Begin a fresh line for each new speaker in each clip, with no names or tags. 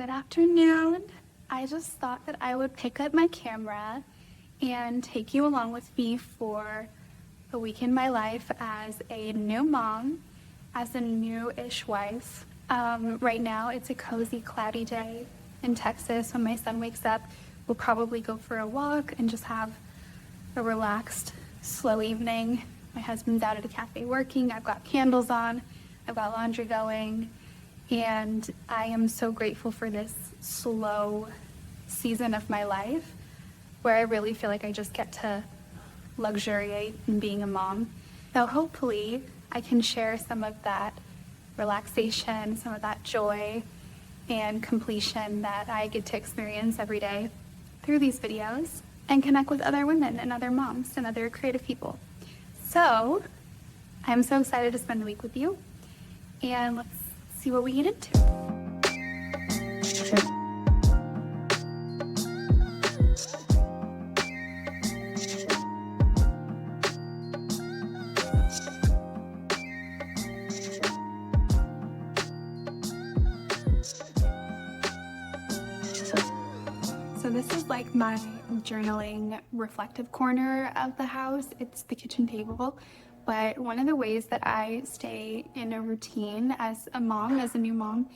Good afternoon. I just thought that I would pick up my camera and take you along with me for a week in my life as a new mom, as a new-ish wife. Right now it's a cozy, cloudy day in Texas. When my son wakes up, we'll probably go for a walk and just have a relaxed, slow evening. My husband's out at a cafe working. I've got candles on. I've got laundry going. And I am so grateful for this slow season of my life where I really feel like I just get to luxuriate in being a mom. So hopefully I can share some of that relaxation, some of that joy and completion that I get to experience every day through these videos and connect with other women and other moms and other creative people. So I'm so excited to spend the week with you, and let's see what we get into. So this is like my journaling reflective corner of the house. It's the kitchen table. But one of the ways that I stay in a routine as a mom, as a new mom,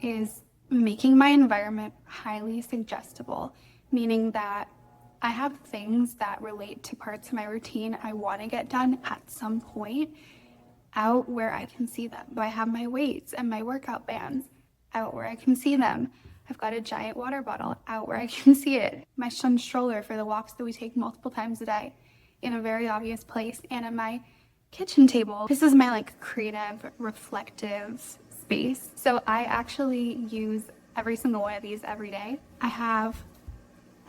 is making my environment highly suggestible, meaning that I have things that relate to parts of my routine I want to get done at some point out where I can see them. So I have my weights and my workout bands out where I can see them. I've got a giant water bottle out where I can see it. My son's stroller for the walks that we take multiple times a day in a very obvious place, and at my kitchen table. This is my like creative, reflective space. So I actually use every single one of these every day. I have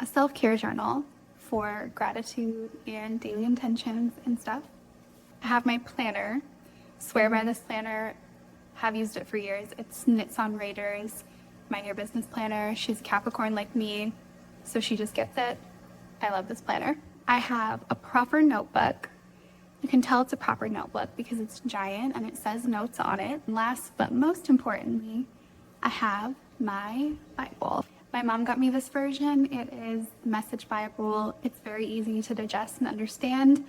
a self-care journal for gratitude and daily intentions and stuff. I have my planner. Swear by this planner. Have used it for years. It's Knits on Raiders, my new business planner. She's a Capricorn like me, so she just gets it. I love this planner. I have a proper notebook. You can tell it's a proper notebook because it's giant and it says notes on it. And last but most importantly, I have my Bible. My mom got me this version. It is the Message Bible. It's very easy to digest and understand.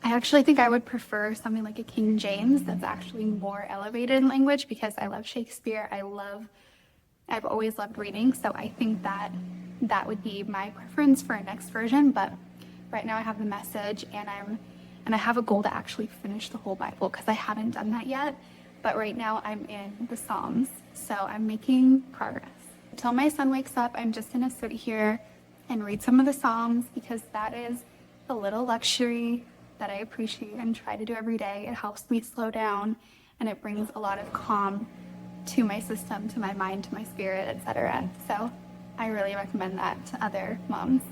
I actually think I would prefer something like a King James that's actually more elevated in language because I love Shakespeare. I've always loved reading, so I think that would be my preference for a next version. But right now I have the Message, and I have a goal to actually finish the whole Bible because I haven't done that yet. But right now I'm in the Psalms, so I'm making progress. Until my son wakes up, I'm just gonna sit here and read some of the Psalms because that is a little luxury that I appreciate and try to do every day. It helps me slow down and it brings a lot of calm to my system, to my mind, to my spirit, etc. So I really recommend that to other moms.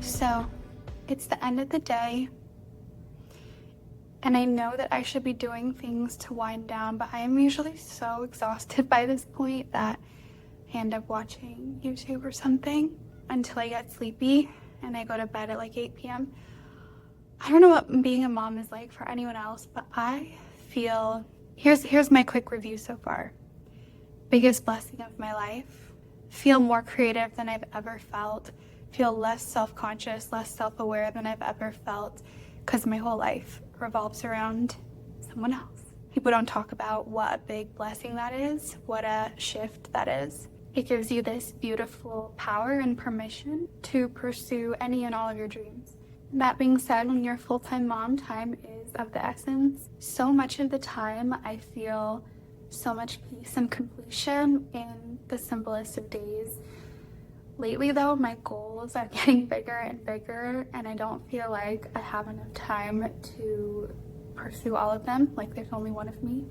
So it's the end of the day, and I know that I should be doing things to wind down, but I am usually so exhausted by this point that I end up watching YouTube or something until I get sleepy, and I go to bed at like 8 p.m. I don't know what being a mom is like for anyone else, but I feel, here's my quick review so far. Biggest blessing of my life. Feel more creative than I've ever felt. Feel less self-conscious, less self-aware than I've ever felt, because my whole life revolves around someone else. People don't talk about what a big blessing that is, what a shift that is. It gives you this beautiful power and permission to pursue any and all of your dreams. That being said, when you're a full-time mom, time is of the essence. So much of the time, I feel so much peace and completion in the simplest of days. Lately, though, my goals are getting bigger and bigger, and I don't feel like I have enough time to pursue all of them. Like, there's only one of me.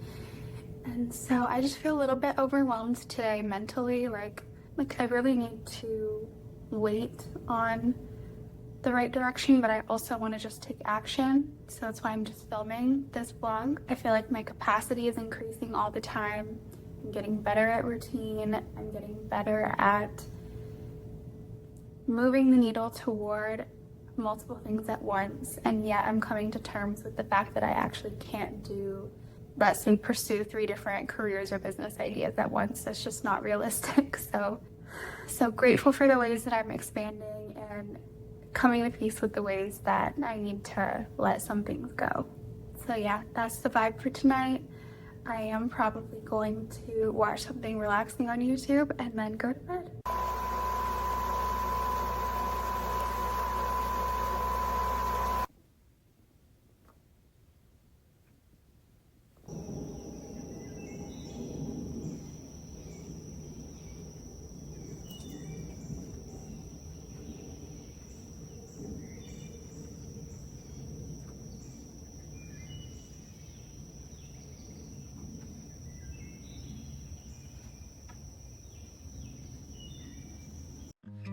And so I just feel a little bit overwhelmed today mentally. Like I really need to wait on the right direction, but I also want to just take action. So that's why I'm just filming this vlog. I feel like my capacity is increasing all the time. I'm getting better at routine. I'm getting better at moving the needle toward multiple things at once. And yet I'm coming to terms with the fact that I actually can't do less than pursue 3 different careers or business ideas at once. That's just not realistic. So grateful for the ways that I'm expanding and coming to peace with the ways that I need to let some things go. So yeah, that's the vibe for tonight. I am probably going to watch something relaxing on YouTube and then go to bed.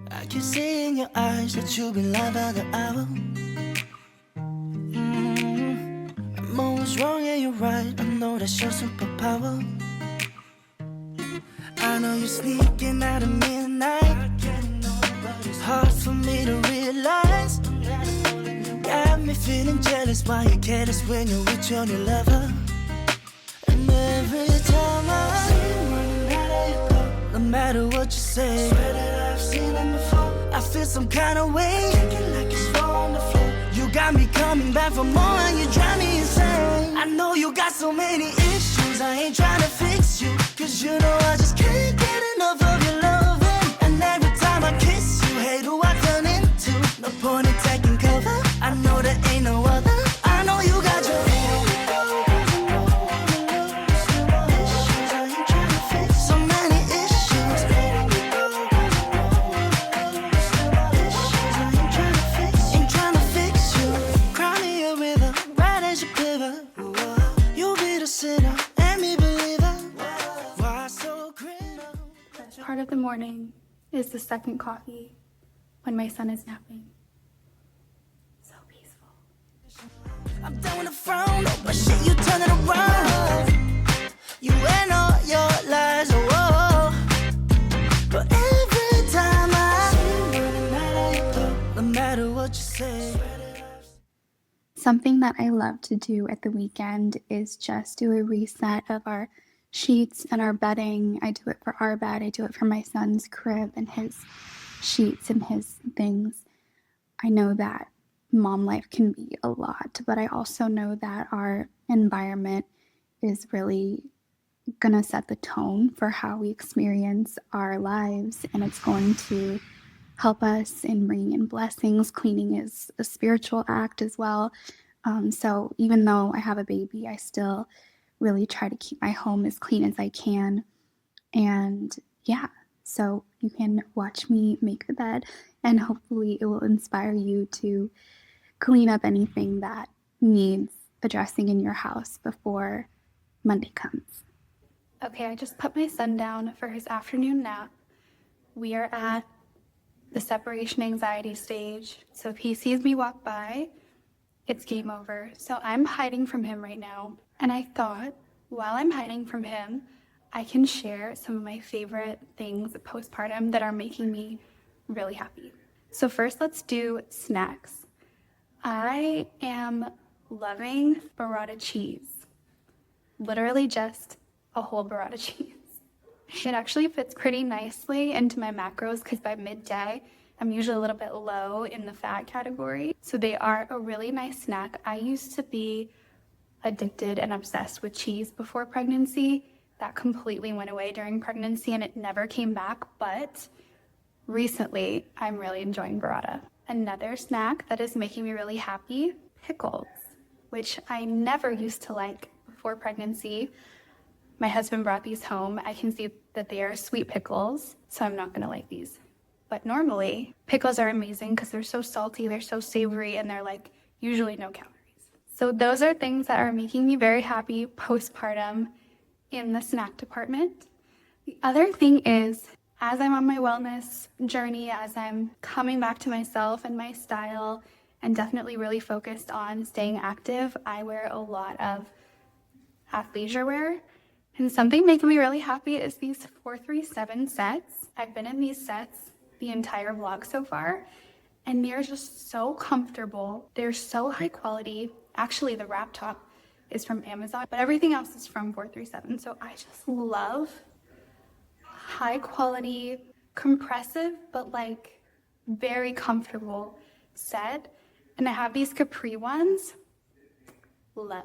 I can see in your eyes that you've been lying by the hour. I'm always wrong and you're right. I know that's your superpower. I know you're sneaking out at midnight. It's hard for me to realize. Got me feeling jealous while you're careless when you're with your new lover. And every time I see you running out of your door, no matter what you say, swear that I've seen it before. I feel some kind of way, kicking like it's on the floor. You got me coming back for more and you drive me insane. I know you got so many issues, I ain't trying to fix you, cause you know I just can't get enough of your loving. And every time I kiss you, hate who I turn into. No point in taking cover, I know there ain't no other. I know you got your issues, I ain't trying to fix so many issues. Ain't trying to fix you. Cry me a river, right as you pivot. You'll be the sinner and me believer. Why so critical?
Best part of the morning is the second coffee when my son is napping. So peaceful.
I'm done with the frown, but shit, you turn it around. You and all your lies, oh, oh. But every time I see you running out of your door, no matter what you say.
Something that I love to do at the weekend is just do a reset of our sheets and our bedding. I do it for our bed, I do it for my son's crib and his sheets and his things. I know that mom life can be a lot, but I also know that our environment is really gonna set the tone for how we experience our lives, and it's going to help us in bringing in blessings. Cleaning is a spiritual act as well. So even though I have a baby, I still really try to keep my home as clean as I can. And yeah, so you can watch me make the bed, and hopefully it will inspire you to clean up anything that needs addressing in your house before Monday comes. Okay, I just put my son down for his afternoon nap. We are at the separation anxiety stage, so if he sees me walk by, it's game over. So I'm hiding from him right now, and I thought while I'm hiding from him, I can share some of my favorite things postpartum that are making me really happy. So first, let's do snacks. I am loving burrata cheese. Literally just a whole burrata cheese. It actually fits pretty nicely into my macros because by midday, I'm usually a little bit low in the fat category. So they are a really nice snack. I used to be addicted and obsessed with cheese before pregnancy, that completely went away during pregnancy and it never came back, but recently I'm really enjoying burrata. Another snack that is making me really happy, pickles, which I never used to like before pregnancy. My husband brought these home. I can see that they are sweet pickles, so I'm not gonna like these. But normally, pickles are amazing because they're so salty, they're so savory, and they're like usually no calories. So those are things that are making me very happy postpartum in the snack department. The other thing is, as I'm on my wellness journey, as I'm coming back to myself and my style, and definitely really focused on staying active, I wear a lot of athleisure wear. And something making me really happy is these 437 sets. I've been in these sets the entire vlog so far, and they're just so comfortable. They're so high quality. Actually, the wrap top is from Amazon, but everything else is from 437. So I just love high quality, compressive, but like very comfortable set. And I have these capri ones. Love.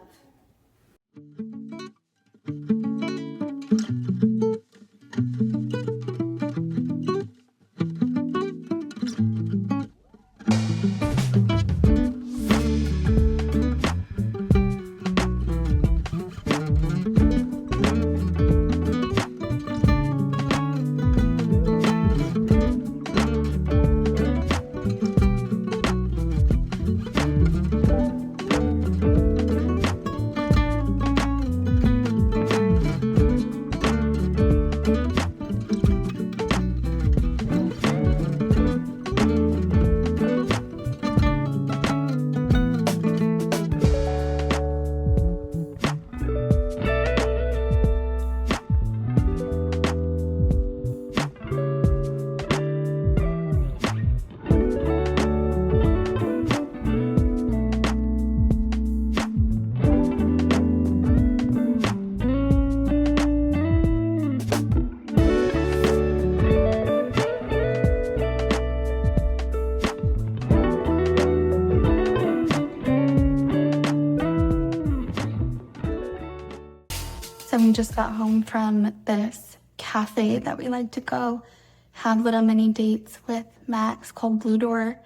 So we just got home from this cafe that we like to go have little mini dates with Max called Blue Door.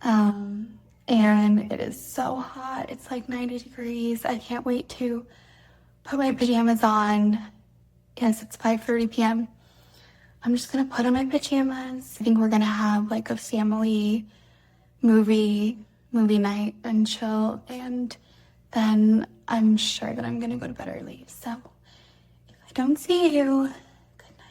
And it is so hot. It's like 90 degrees. I can't wait to put my pajamas on. Yes, it's 5:30 p.m. I'm just gonna put on my pajamas. I think we're gonna have like a family movie night and chill, and then I'm sure that I'm gonna go to bed early. So if I don't see you, good night.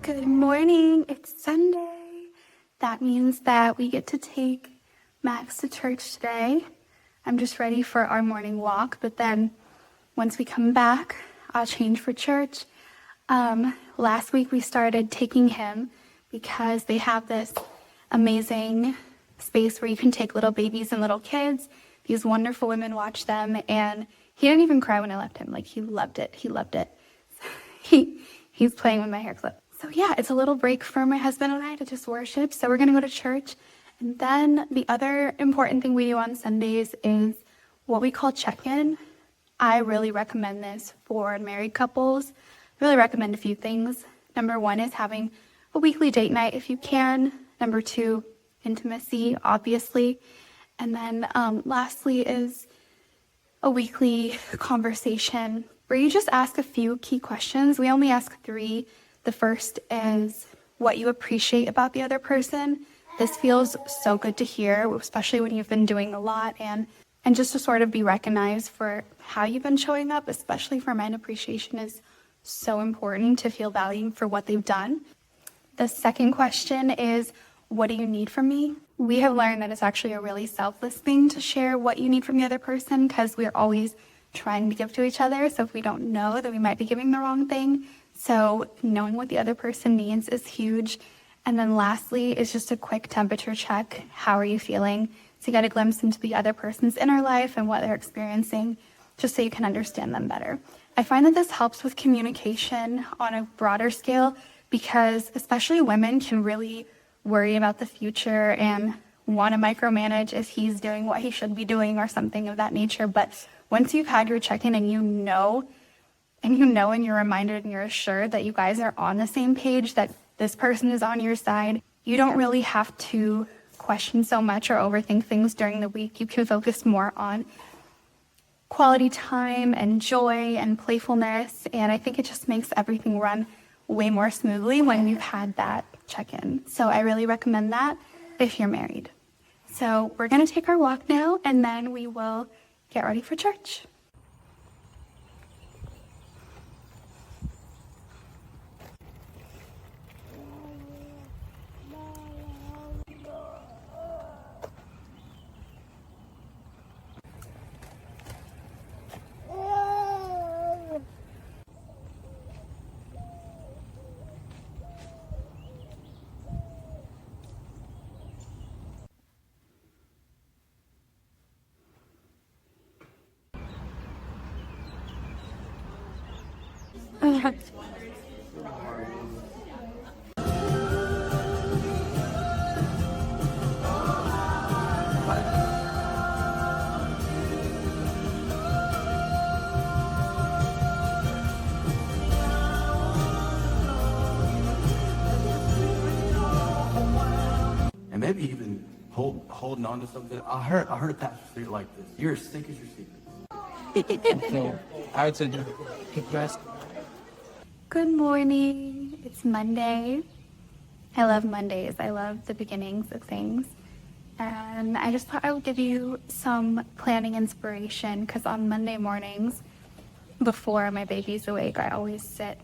Good morning, it's Sunday. That means that we get to take Max to church today. I'm just ready for our morning walk, but then once we come back, I'll change for church. Last week we started taking him because they have this amazing space where you can take little babies and little kids. These wonderful women watch them, and he didn't even cry when I left him. Like, he loved it. He loved it. He's playing with my hair clip. So yeah, it's a little break for my husband and I to just worship. So we're gonna go to church. And then the other important thing we do on Sundays is what we call checkin. I really recommend this for married couples. I really recommend a few things. Number one is having a weekly date night if you can. Number two, intimacy, obviously. And then lastly is a weekly conversation where you just ask a few key questions. We only ask 3. The first is what you appreciate about the other person. This feels so good to hear, especially when you've been doing a lot, and just to sort of be recognized for how you've been showing up, especially for men. Appreciation is so important to feel valued for what they've done. The second question is, what do you need from me? We have learned that it's actually a really selfless thing to share what you need from the other person, because we're always trying to give to each other. So if we don't know, that we might be giving the wrong thing. So knowing what the other person needs is huge. And then lastly is just a quick temperature check. How are you feeling? So you get a glimpse into the other person's inner life and what they're experiencing, just so you can understand them better. I find that this helps with communication on a broader scale, because especially women can really worry about the future and want to micromanage if he's doing what he should be doing or something of that nature. But once you've had your check-in and you know and you're reminded and you're assured that you guys are on the same page, that this person is on your side, you don't really have to question so much or overthink things during the week. You can focus more on quality time and joy and playfulness. And I think it just makes everything run way more smoothly when you've had that check-in. So I really recommend that if you're married. So we're going to take our walk now, and then we will get ready for church.
And maybe even holding on to something. I heard that street like this. You're as sick as your secret.
So I would say keep rest.
Good morning. It's Monday. I love Mondays. I love the beginnings of things. And I just thought I would give you some planning inspiration, because on Monday mornings, before my baby's awake, I always sit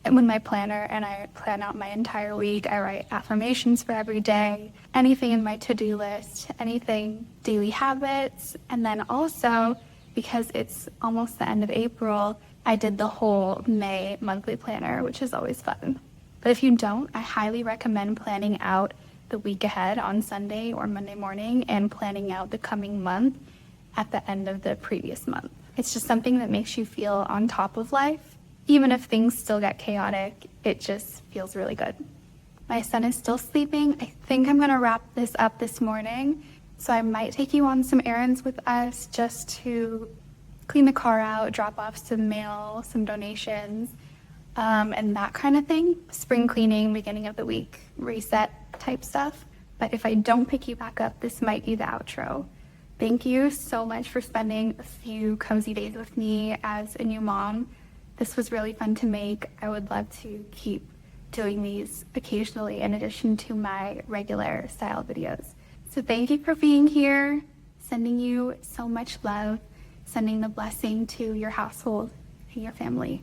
with my planner and I plan out my entire week. I write affirmations for every day, anything in my to-do list, anything, daily habits. And then also, because it's almost the end of April, I did the whole May monthly planner, which is always fun. But if you don't, I highly recommend planning out the week ahead on Sunday or Monday morning and planning out the coming month at the end of the previous month. It's just something that makes you feel on top of life. Even if things still get chaotic, it just feels really good. My son is still sleeping. I think I'm gonna wrap this up this morning. So I might take you on some errands with us just to clean the car out, drop off some mail, some donations, and that kind of thing. Spring cleaning, beginning of the week, reset type stuff. But if I don't pick you back up, this might be the outro. Thank you so much for spending a few cozy days with me as a new mom. This was really fun to make. I would love to keep doing these occasionally in addition to my regular style videos. So thank you for being here, sending you so much love, sending the blessing to your household and your family.